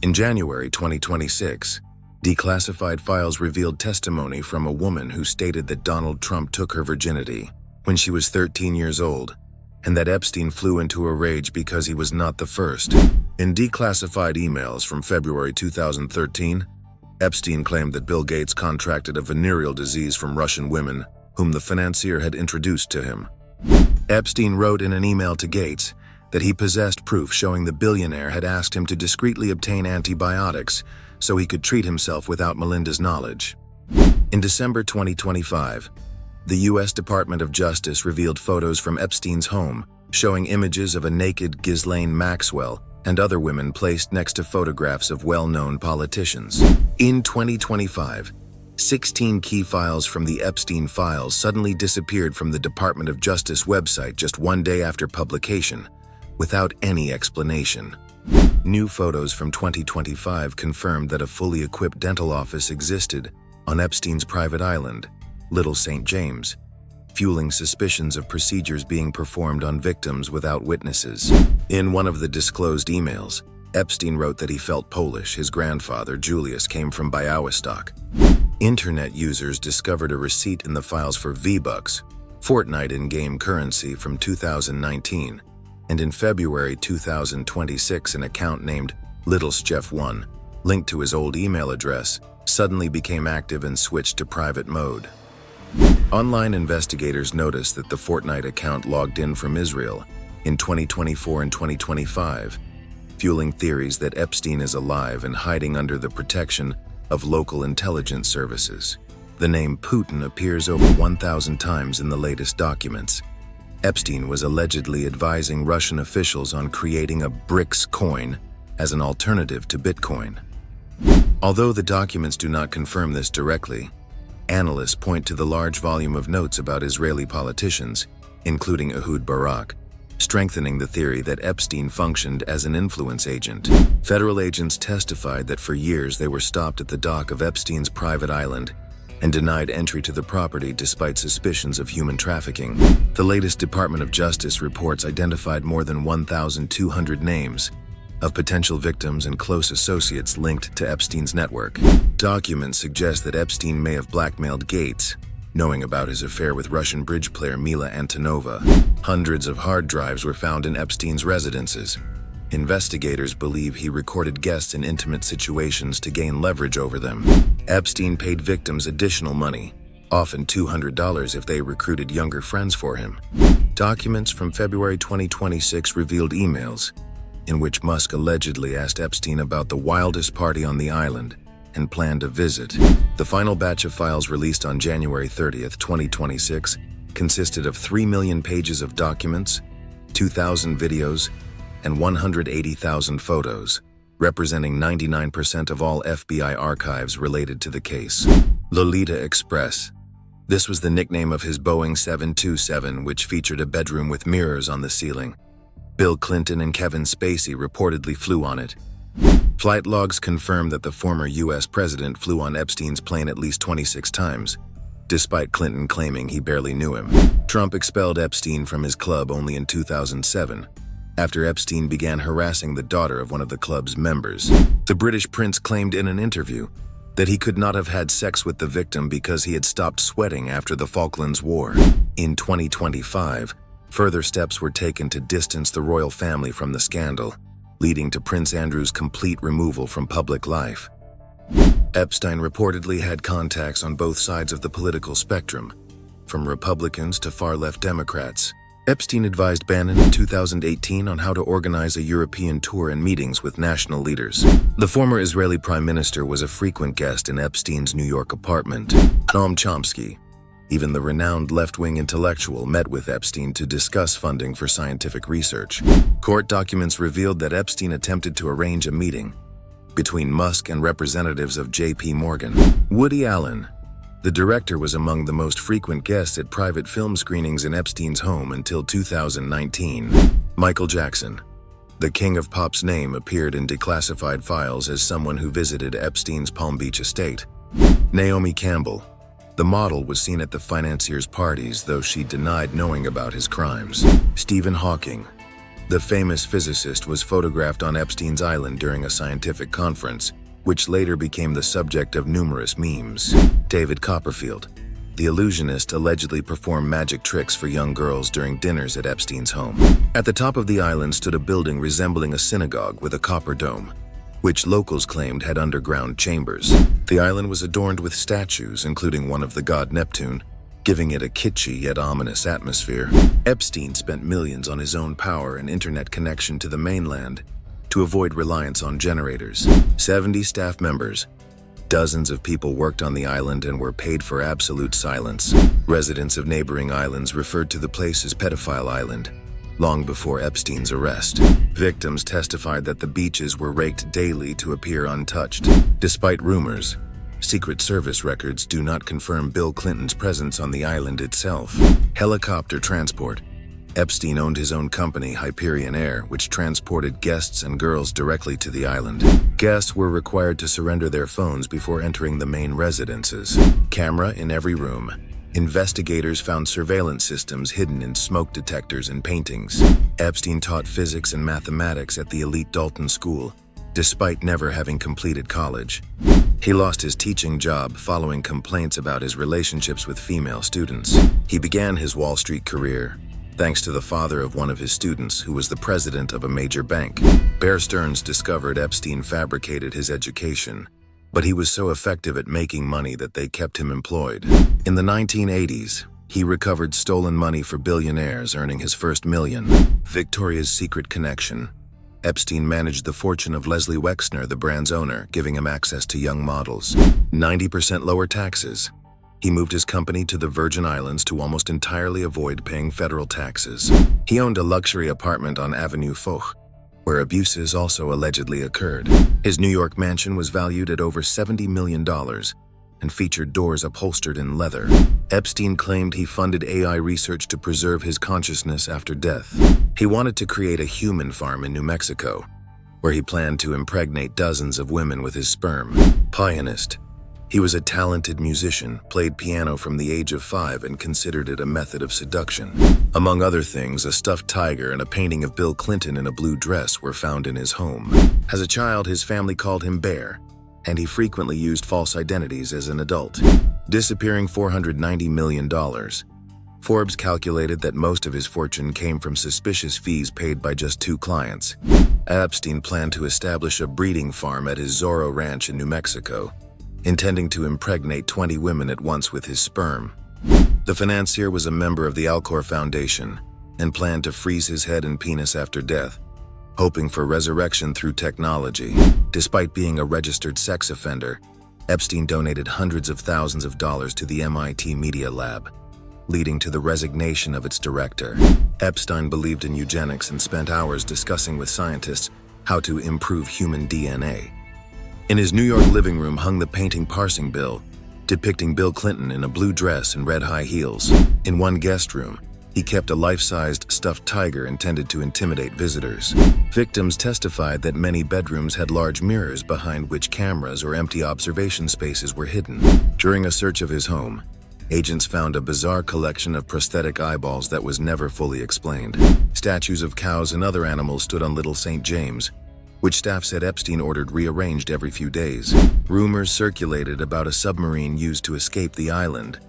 In January 2026, declassified files revealed testimony from a woman who stated that Donald Trump took her virginity when she was 13 years old, and that Epstein flew into a rage because he was not the first. In declassified emails from February 2013, Epstein claimed that Bill Gates contracted a venereal disease from Russian women whom the financier had introduced to him. Epstein wrote in an email to Gates that he possessed proof showing the billionaire had asked him to discreetly obtain antibiotics so he could treat himself without Melinda's knowledge. In December 2025, the U.S. Department of Justice revealed photos from Epstein's home showing images of a naked Ghislaine Maxwell and other women placed next to photographs of well-known politicians. In 2025, 16 key files from the Epstein files suddenly disappeared from the Department of Justice website just one day after publication, without any explanation. New photos from 2025 confirmed that a fully equipped dental office existed on Epstein's private island, Little St. James, fueling suspicions of procedures being performed on victims without witnesses. In one of the disclosed emails, Epstein wrote that he felt Polish. His grandfather, Julius, came from Białystok. Internet users discovered a receipt in the files for V-Bucks, Fortnite in-game currency from 2019, and in February 2026 an account named LittleSchef1, linked to his old email address, suddenly became active and switched to private mode. Online investigators noticed that the Fortnite account logged in from Israel in 2024 and 2025, fueling theories that Epstein is alive and hiding under the protection of local intelligence services. The name Putin appears over 1,000 times in the latest documents. Epstein was allegedly advising Russian officials on creating a BRICS coin as an alternative to Bitcoin. Although the documents do not confirm this directly, analysts point to the large volume of notes about Israeli politicians, including Ehud Barak, strengthening the theory that Epstein functioned as an influence agent. Federal agents testified that for years they were stopped at the dock of Epstein's private island and denied entry to the property despite suspicions of human trafficking. The latest Department of Justice reports identified more than 1,200 names of potential victims and close associates linked to Epstein's network. Documents suggest that Epstein may have blackmailed Gates, knowing about his affair with Russian bridge player Mila Antonova. Hundreds of hard drives were found in Epstein's residences. Investigators believe he recorded guests in intimate situations to gain leverage over them. Epstein paid victims additional money, often $200 if they recruited younger friends for him. Documents from February 2026 revealed emails in which Musk allegedly asked Epstein about the wildest party on the island and planned a visit. The final batch of files released on January 30th, 2026 consisted of 3 million pages of documents, 2,000 videos, and 180,000 photos, representing 99% of all FBI archives related to the case. Lolita Express. This was the nickname of his Boeing 727, which featured a bedroom with mirrors on the ceiling. Bill Clinton and Kevin Spacey reportedly flew on it. Flight logs confirm that the former U.S. president flew on Epstein's plane at least 26 times, despite Clinton claiming he barely knew him. Trump expelled Epstein from his club only in 2007, after Epstein began harassing the daughter of one of the club's members. The British prince claimed in an interview that he could not have had sex with the victim because he had stopped sweating after the Falklands War. In 2025, further steps were taken to distance the royal family from the scandal, leading to Prince Andrew's complete removal from public life. Epstein reportedly had contacts on both sides of the political spectrum, from Republicans to far-left Democrats. Epstein advised Bannon in 2018 on how to organize a European tour and meetings with national leaders. The former Israeli prime minister was a frequent guest in Epstein's New York apartment. Noam Chomsky, even the renowned left-wing intellectual, met with Epstein to discuss funding for scientific research. Court documents revealed that Epstein attempted to arrange a meeting between Musk and representatives of J.P. Morgan. Woody Allen. The director was among the most frequent guests at private film screenings in Epstein's home until 2019. Michael Jackson. The King of Pop's name appeared in declassified files as someone who visited Epstein's Palm Beach estate. Naomi Campbell. The model was seen at the financier's parties, though she denied knowing about his crimes. Stephen Hawking. The famous physicist was photographed on Epstein's island during a scientific conference, which later became the subject of numerous memes. David Copperfield, the illusionist, allegedly performed magic tricks for young girls during dinners at Epstein's home. At the top of the island stood a building resembling a synagogue with a copper dome, which locals claimed had underground chambers. The island was adorned with statues, including one of the god Neptune, giving it a kitschy yet ominous atmosphere. Epstein spent millions on his own power and internet connection to the mainland to avoid reliance on generators. 70 staff members, dozens of people worked on the island and were paid for absolute silence. Residents of neighboring islands referred to the place as Pedophile Island, long before Epstein's arrest. Victims testified that the beaches were raked daily to appear untouched. Despite rumors, Secret Service records do not confirm Bill Clinton's presence on the island itself. Helicopter transport. Epstein owned his own company, Hyperion Air, which transported guests and girls directly to the island. Guests were required to surrender their phones before entering the main residences. Camera in every room. Investigators found surveillance systems hidden in smoke detectors and paintings. Epstein taught physics and mathematics at the elite Dalton School, despite never having completed college. He lost his teaching job following complaints about his relationships with female students. He began his Wall Street career thanks to the father of one of his students, who was the president of a major bank. Bear Stearns discovered Epstein fabricated his education, but he was so effective at making money that they kept him employed. In the 1980s, he recovered stolen money for billionaires, earning his first million. Victoria's Secret connection. Epstein managed the fortune of Leslie Wexner, the brand's owner, giving him access to young models. 90% lower taxes. He moved his company to the Virgin Islands to almost entirely avoid paying federal taxes. He owned a luxury apartment on Avenue Foch, where abuses also allegedly occurred. His New York mansion was valued at over $70 million and featured doors upholstered in leather. Epstein claimed he funded AI research to preserve his consciousness after death. He wanted to create a human farm in New Mexico, where he planned to impregnate dozens of women with his sperm. Pianist. He was a talented musician, played piano from the age of 5 and considered it a method of seduction. Among other things, a stuffed tiger and a painting of Bill Clinton in a blue dress were found in his home. As a child, his family called him Bear, and he frequently used false identities as an adult, disappearing $490 million. Forbes calculated that most of his fortune came from suspicious fees paid by just 2 clients. Epstein planned to establish a breeding farm at his Zorro Ranch in New Mexico, intending to impregnate 20 women at once with his sperm. The financier was a member of the Alcor Foundation and planned to freeze his head and penis after death, hoping for resurrection through technology. Despite being a registered sex offender, Epstein donated hundreds of thousands of dollars to the MIT Media Lab, leading to the resignation of its director. Epstein believed in eugenics and spent hours discussing with scientists how to improve human DNA. In his New York living room hung the painting Parsing Bill, depicting Bill Clinton in a blue dress and red high heels. In one guest room, he kept a life-sized stuffed tiger intended to intimidate visitors. Victims testified that many bedrooms had large mirrors behind which cameras or empty observation spaces were hidden. During a search of his home, agents found a bizarre collection of prosthetic eyeballs that was never fully explained. Statues of cows and other animals stood on Little St. James, which staff said Epstein ordered rearranged every few days. Rumors circulated about a submarine used to escape the island,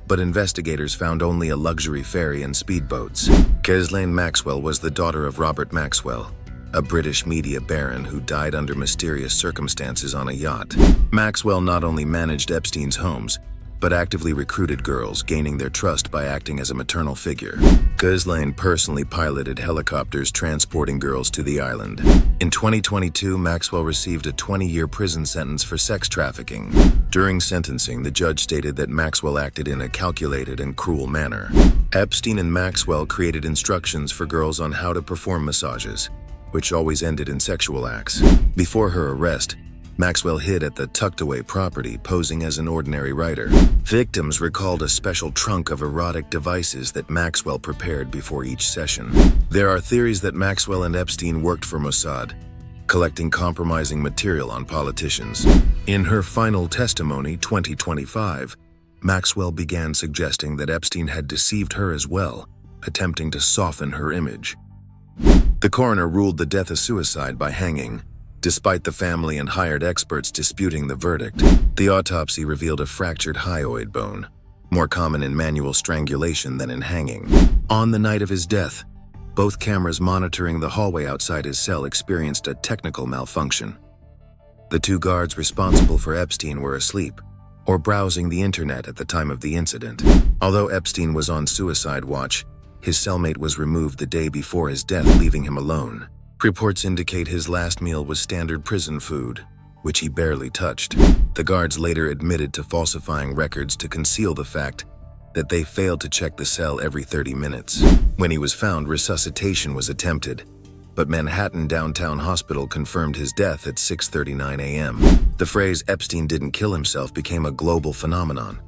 but investigators found only a luxury ferry and speedboats. Ghislaine Maxwell was the daughter of Robert Maxwell, a British media baron who died under mysterious circumstances on a yacht. Maxwell not only managed Epstein's homes, but actively recruited girls, gaining their trust by acting as a maternal figure. Ghislaine personally piloted helicopters transporting girls to the island. In 2022, Maxwell received a 20-year prison sentence for sex trafficking. During sentencing, the judge stated that Maxwell acted in a calculated and cruel manner. Epstein and Maxwell created instructions for girls on how to perform massages, which always ended in sexual acts. Before her arrest, Maxwell hid at the tucked-away property, posing as an ordinary writer. Victims recalled a special trunk of erotic devices that Maxwell prepared before each session. There are theories that Maxwell and Epstein worked for Mossad, collecting compromising material on politicians. In her final testimony, 2025, Maxwell began suggesting that Epstein had deceived her as well, attempting to soften her image. The coroner ruled the death a suicide by hanging, despite the family and hired experts disputing the verdict. The autopsy revealed a fractured hyoid bone, more common in manual strangulation than in hanging. On the night of his death, both cameras monitoring the hallway outside his cell experienced a technical malfunction. The two guards responsible for Epstein were asleep or browsing the internet at the time of the incident. Although Epstein was on suicide watch, his cellmate was removed the day before his death, leaving him alone. Reports indicate his last meal was standard prison food, which he barely touched. The guards later admitted to falsifying records to conceal the fact that they failed to check the cell every 30 minutes. When he was found, resuscitation was attempted, but Manhattan Downtown Hospital confirmed his death at 6:39 a.m. The phrase "Epstein didn't kill himself" became a global phenomenon,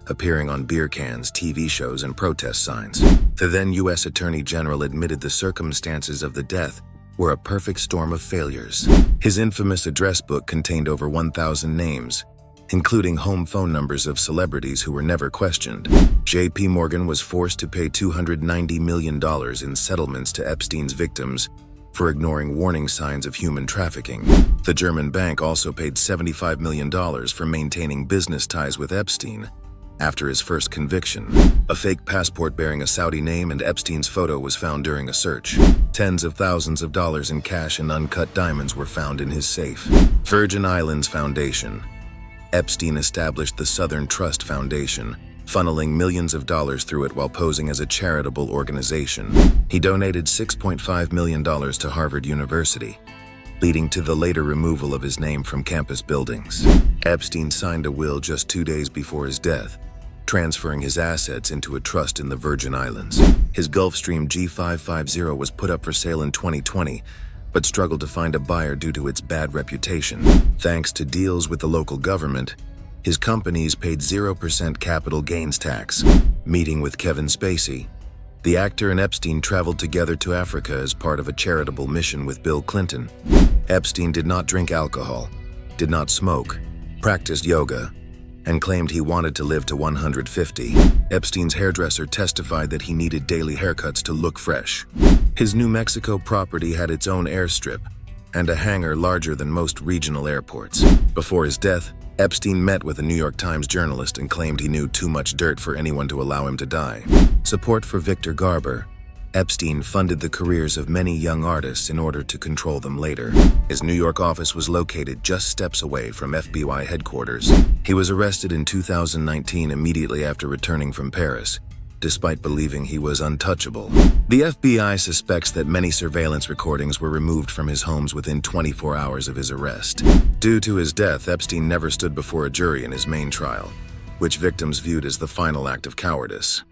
appearing on beer cans, TV shows, and protest signs. The then U.S. Attorney General admitted the circumstances of the death were a perfect storm of failures. His infamous address book contained over 1,000 names, including home phone numbers of celebrities who were never questioned. J.P. Morgan was forced to pay $290 million in settlements to Epstein's victims for ignoring warning signs of human trafficking. The German bank also paid $75 million for maintaining business ties with Epstein after his first conviction. A fake passport bearing a Saudi name and Epstein's photo was found during a search. Tens of thousands of dollars in cash and uncut diamonds were found in his safe. Virgin Islands Foundation. Epstein established the Southern Trust Foundation, funneling millions of dollars through it while posing as a charitable organization. He donated $6.5 million to Harvard University, leading to the later removal of his name from campus buildings. Epstein signed a will just 2 days before his death, transferring his assets into a trust in the Virgin Islands. His Gulfstream G550 was put up for sale in 2020, but struggled to find a buyer due to its bad reputation. Thanks to deals with the local government, his companies paid 0% capital gains tax. Meeting with Kevin Spacey, the actor and Epstein traveled together to Africa as part of a charitable mission with Bill Clinton. Epstein did not drink alcohol, did not smoke, practiced yoga, and claimed he wanted to live to 150. Epstein's hairdresser testified that he needed daily haircuts to look fresh. His New Mexico property had its own airstrip and a hangar larger than most regional airports. Before his death, Epstein met with a New York Times journalist and claimed he knew too much dirt for anyone to allow him to die. Support for Victor Garber. Epstein funded the careers of many young artists in order to control them later. His New York office was located just steps away from FBI headquarters. He was arrested in 2019 immediately after returning from Paris, despite believing he was untouchable. The FBI suspects that many surveillance recordings were removed from his homes within 24 hours of his arrest. Due to his death, Epstein never stood before a jury in his main trial, which victims viewed as the final act of cowardice.